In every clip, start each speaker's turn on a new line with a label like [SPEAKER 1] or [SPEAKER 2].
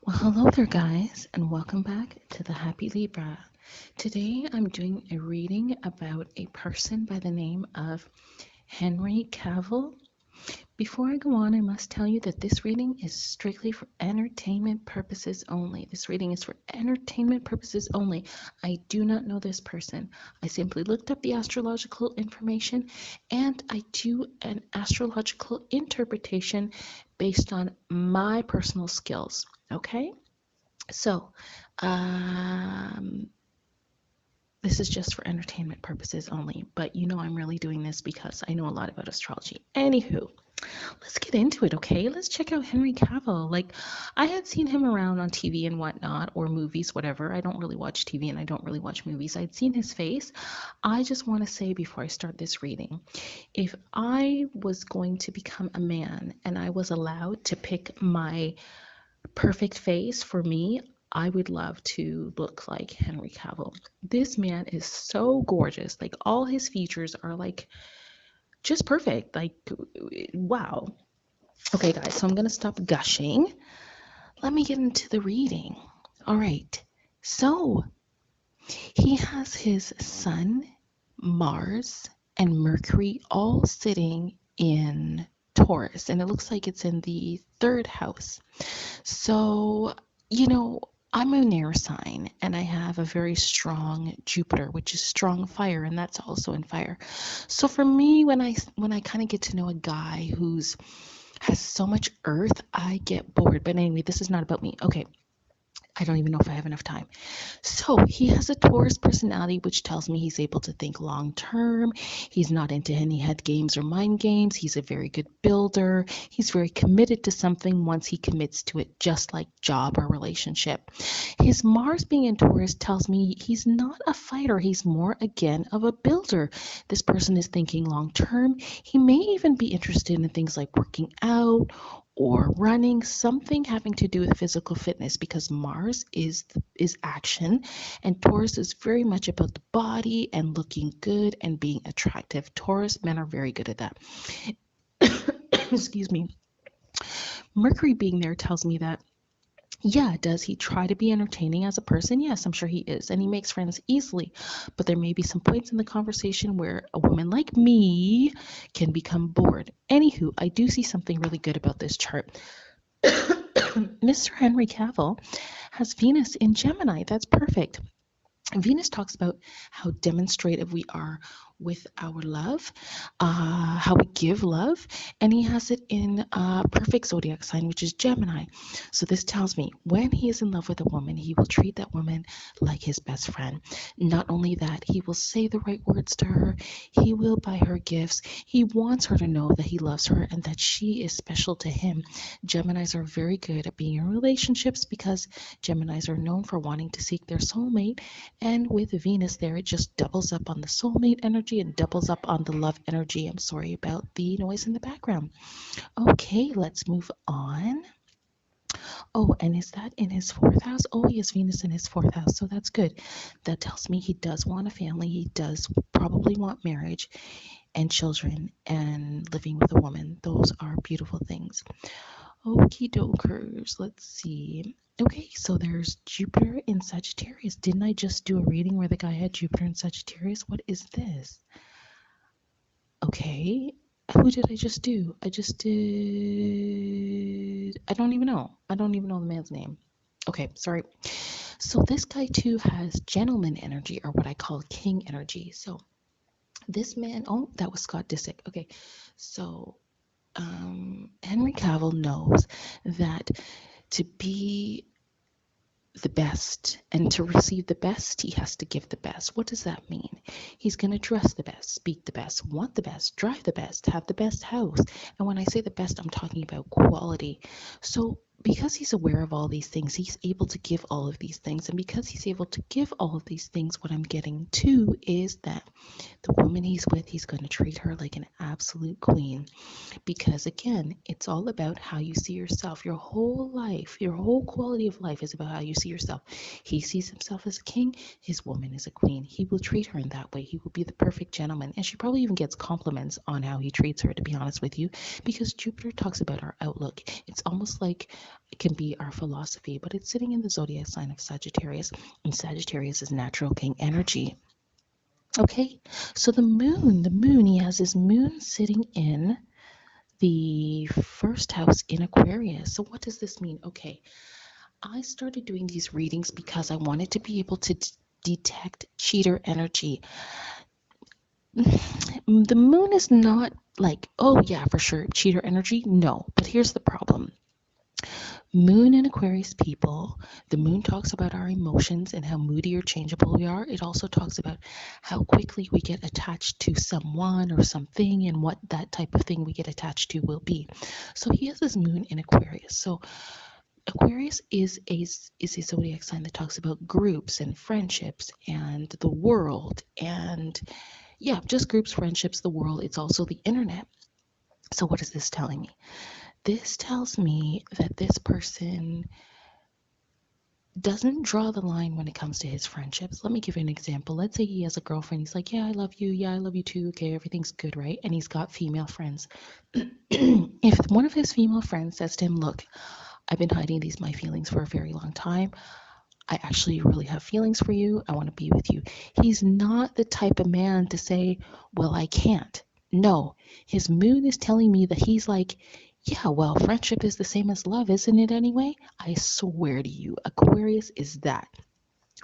[SPEAKER 1] Well, hello there, guys, and welcome back to the Happy Libra. Today I'm doing a reading about a person by the name of Henry Cavill. Before I go on, I must tell you that this reading is strictly for entertainment purposes only. This reading is for entertainment purposes only. I do not know this person. I simply looked up the astrological information and I do an astrological interpretation based on my personal skills. Okay? So, um, this is just for entertainment purposes only, but you know I'm really doing this because I know a lot about astrology. Anywho, let's get into it, okay? Let's check out Henry Cavill. Like, I had seen him around on TV and whatnot, or movies, whatever. I don't really watch TV and I don't really watch movies. I'd seen his face. I just want to say before I start this reading, if I was going to become a man and I was allowed to pick my perfect face for me, I would love to look like Henry Cavill. This man is so gorgeous. Like, all his features are like just perfect. Like, wow. Okay, guys, so I'm going to stop gushing. Let me get into the reading. All right. So, he has his sun, Mars, and Mercury all sitting in Taurus, and it looks like it's in the third house. So, I'm an air sign and I have a very strong Jupiter, which is strong fire, and that's also in fire. So for me, when I kind of get to know a guy who's has so much earth, I get bored. But anyway, this is not about me. Okay, I don't even know if I have enough time. So he has a Taurus personality, which tells me he's able to think long term. He's not into any head games or mind games. He's a very good builder. He's very committed to something once he commits to it, just like job or relationship. His Mars being in Taurus tells me he's not a fighter. He's more, again, of a builder. This person is thinking long term. He may even be interested in things like working out or running, something having to do with physical fitness, because Mars is action and Taurus is very much about the body and looking good and being attractive. Taurus men are very good at that. Excuse me. Mercury being there tells me that, yeah, does he try to be entertaining as a person? Yes, I'm sure he is. And he makes friends easily. But there may be some points in the conversation where a woman like me can become bored. Anywho, I do see something really good about this chart. Mr. Henry Cavill has Venus in Gemini. That's perfect. Venus talks about how demonstrative we are with our love, how we give love, and he has it in a perfect zodiac sign, which is Gemini. So this tells me when he is in love with a woman, he will treat that woman like his best friend. Not only that, he will say the right words to her, he will buy her gifts, he wants her to know that he loves her and that she is special to him. Geminis are very good at being in relationships because Geminis are known for wanting to seek their soulmate. And with Venus there, it just doubles up on the soulmate energy and doubles up on the love energy. I'm sorry about the noise in the background. Okay, let's move on. Oh, and is that in his fourth house? Oh, he has Venus in his fourth house, so that's good. That tells me he does want a family. He does probably want marriage and children and living with a woman. Those are beautiful things. Okie dokers, let's see. Okay, so there's Jupiter in Sagittarius. Didn't I just do a reading where the guy had Jupiter in Sagittarius? What is this? Okay, who did I just do? I just did... I don't even know. I don't even know the man's name. Okay, sorry. So this guy too has gentleman energy, or what I call king energy. So this man... Oh, that was Scott Disick. Okay, so Henry Cavill knows that to be the best and to receive the best, he has to give the best. What does that mean? He's going to dress the best, speak the best, want the best, drive the best, have the best house. And when I say the best, I'm talking about quality. So because he's aware of all these things, he's able to give all of these things. And because he's able to give all of these things, what I'm getting to is that the woman he's with, he's going to treat her like an absolute queen. Because again, it's all about how you see yourself. Your whole life, your whole quality of life is about how you see yourself. He sees himself as a king, his woman is a queen. He will treat her in that way. He will be the perfect gentleman. And she probably even gets compliments on how he treats her, to be honest with you, because Jupiter talks about our outlook. It's almost like It can be our philosophy, but it's sitting in the zodiac sign of Sagittarius, and Sagittarius is natural king energy. Okay, so the moon, he has his moon sitting in the first house in Aquarius. So what does this mean? Okay, I started doing these readings because I wanted to be able to detect cheater energy. The moon is not like, oh yeah, for sure, cheater energy. No, but here's the problem. Moon and Aquarius people, the moon talks about our emotions and how moody or changeable we are. It also talks about how quickly we get attached to someone or something and what that type of thing we get attached to will be. So he has this moon in Aquarius. So Aquarius is a zodiac sign that talks about groups and friendships and the world and yeah, just groups, friendships, the world. It's also the internet. So what is this telling me? This tells me that this person doesn't draw the line when it comes to his friendships. Let me give you an example. Let's say he has a girlfriend. He's like, yeah, I love you. Yeah, I love you too. Okay, everything's good, right? And he's got female friends. If one of his female friends says to him, look, I've been hiding my feelings for a very long time. I actually really have feelings for you. I want to be with you. He's not the type of man to say, well, I can't. No, his moon is telling me that he's like, yeah, well, friendship is the same as love, isn't it anyway? I swear to you, Aquarius is that.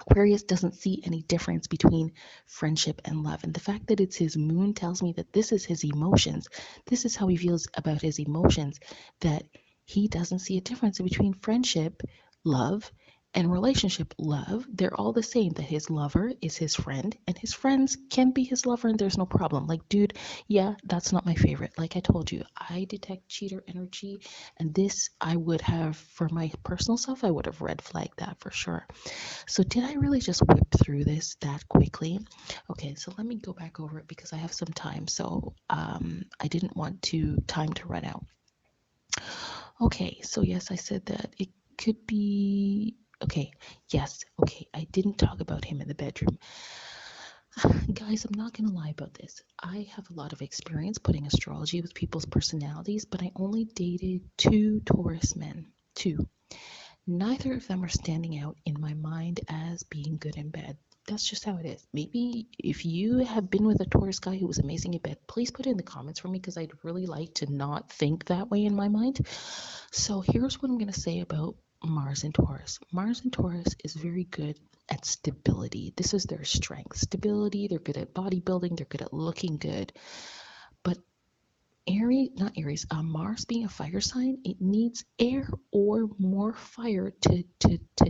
[SPEAKER 1] Aquarius doesn't see any difference between friendship and love. And the fact that it's his moon tells me that this is his emotions. This is how he feels about his emotions, that he doesn't see a difference between friendship, love, and relationship love. They're all the same, that his lover is his friend and his friends can be his lover and there's no problem. Like, dude, yeah, that's not my favorite. Like I told you, I detect cheater energy, and this I would have, for my personal self, I would have red flagged that for sure. So did I really just whip through this that quickly? Okay, so let me go back over it because I have some time. So I didn't want time to run out. Okay, so yes, I said that it could be, okay, yes, okay, I didn't talk about him in the bedroom. Guys, I'm not going to lie about this. I have a lot of experience putting astrology with people's personalities, but I only dated 2 Taurus men. 2. Neither of them are standing out in my mind as being good in bed. That's just how it is. Maybe if you have been with a Taurus guy who was amazing in bed, please put it in the comments for me because I'd really like to not think that way in my mind. So here's what I'm going to say about Mars and Taurus. Mars and Taurus is very good at stability. This is their strength. Stability, they're good at bodybuilding, they're good at looking good. But Mars being a fire sign, it needs air or more fire to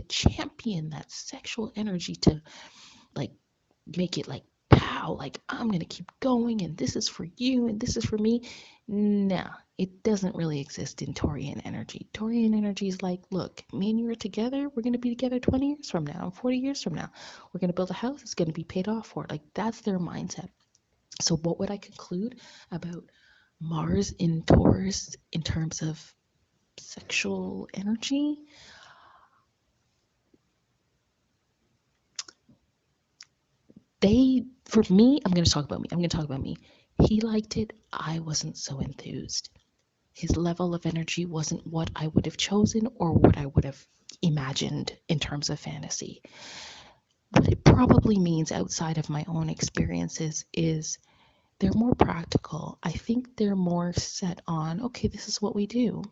[SPEAKER 1] champion that sexual energy, to like make it like pow, like I'm gonna keep going and this is for you and this is for me. Nah, it doesn't really exist in Taurian energy. Taurian energy is like, look, me and you are together, we're gonna be together 20 years from now, 40 years from now. We're gonna build a house, it's gonna be paid off for. Like that's their mindset. So what would I conclude about Mars in Taurus in terms of sexual energy? For me, I'm going to talk about me. He liked it. I wasn't so enthused. His level of energy wasn't what I would have chosen or what I would have imagined in terms of fantasy. What it probably means outside of my own experiences is they're more practical. I think they're more set on, okay, this is what we do.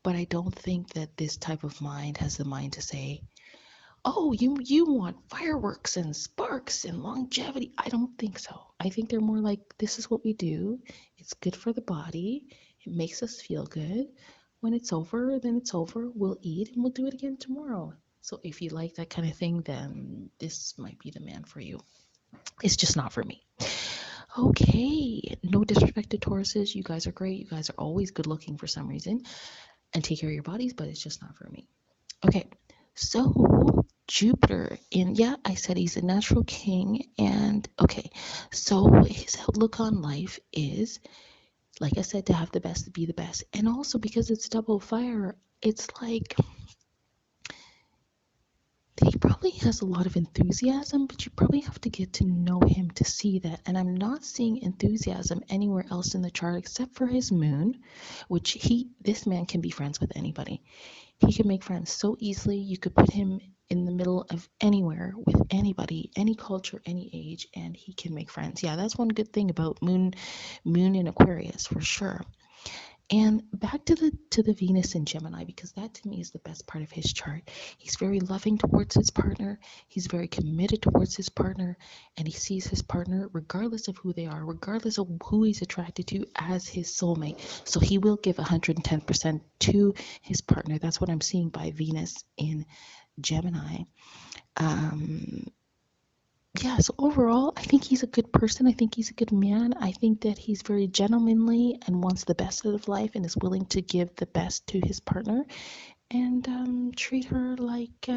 [SPEAKER 1] But I don't think that this type of mind has the mind to say, oh, you want fireworks and sparks and longevity. I don't think so. I think they're more like, this is what we do. It's good for the body. It makes us feel good. When it's over, then it's over. We'll eat and we'll do it again tomorrow. So if you like that kind of thing, then this might be the man for you. It's just not for me. Okay, no disrespect to Tauruses. You guys are great. You guys are always good looking for some reason and take care of your bodies, but it's just not for me. Okay, so Jupiter I said he's a natural king, and okay, so his outlook on life is, like I said, to have the best, to be the best, and also because it's double fire, it's like He probably has a lot of enthusiasm, but you probably have to get to know him to see that. And I'm not seeing enthusiasm anywhere else in the chart except for his moon, which this man can be friends with anybody. He can make friends so easily. You could put him in the middle of anywhere with anybody, any culture, any age, and he can make friends. Yeah, that's one good thing about moon in Aquarius for sure. And back to the Venus in Gemini, because that to me is the best part of his chart. He's very loving towards his partner. He's very committed towards his partner, and he sees his partner, regardless of who they are, regardless of who he's attracted to, as his soulmate. So he will give 110% to his partner. That's what I'm seeing by Venus in Gemini. Yeah, so overall, I think he's a good person. I think he's a good man. I think that he's very gentlemanly and wants the best out of life and is willing to give the best to his partner and treat her like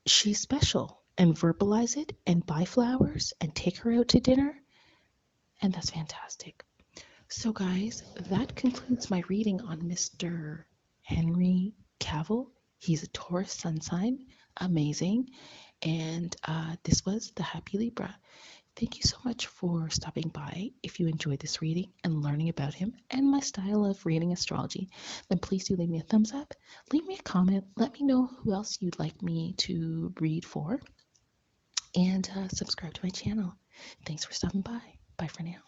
[SPEAKER 1] she's special and verbalize it and buy flowers and take her out to dinner. And that's fantastic. So guys, that concludes my reading on Mr. Henry Cavill. He's a Taurus sun sign. Amazing. And this was the Happy Libra. Thank you so much for stopping by. If you enjoyed this reading and learning about him and my style of reading astrology, then please do leave me a thumbs up, leave me a comment, let me know who else you'd like me to read for, and subscribe to my channel. Thanks for stopping by. Bye for now.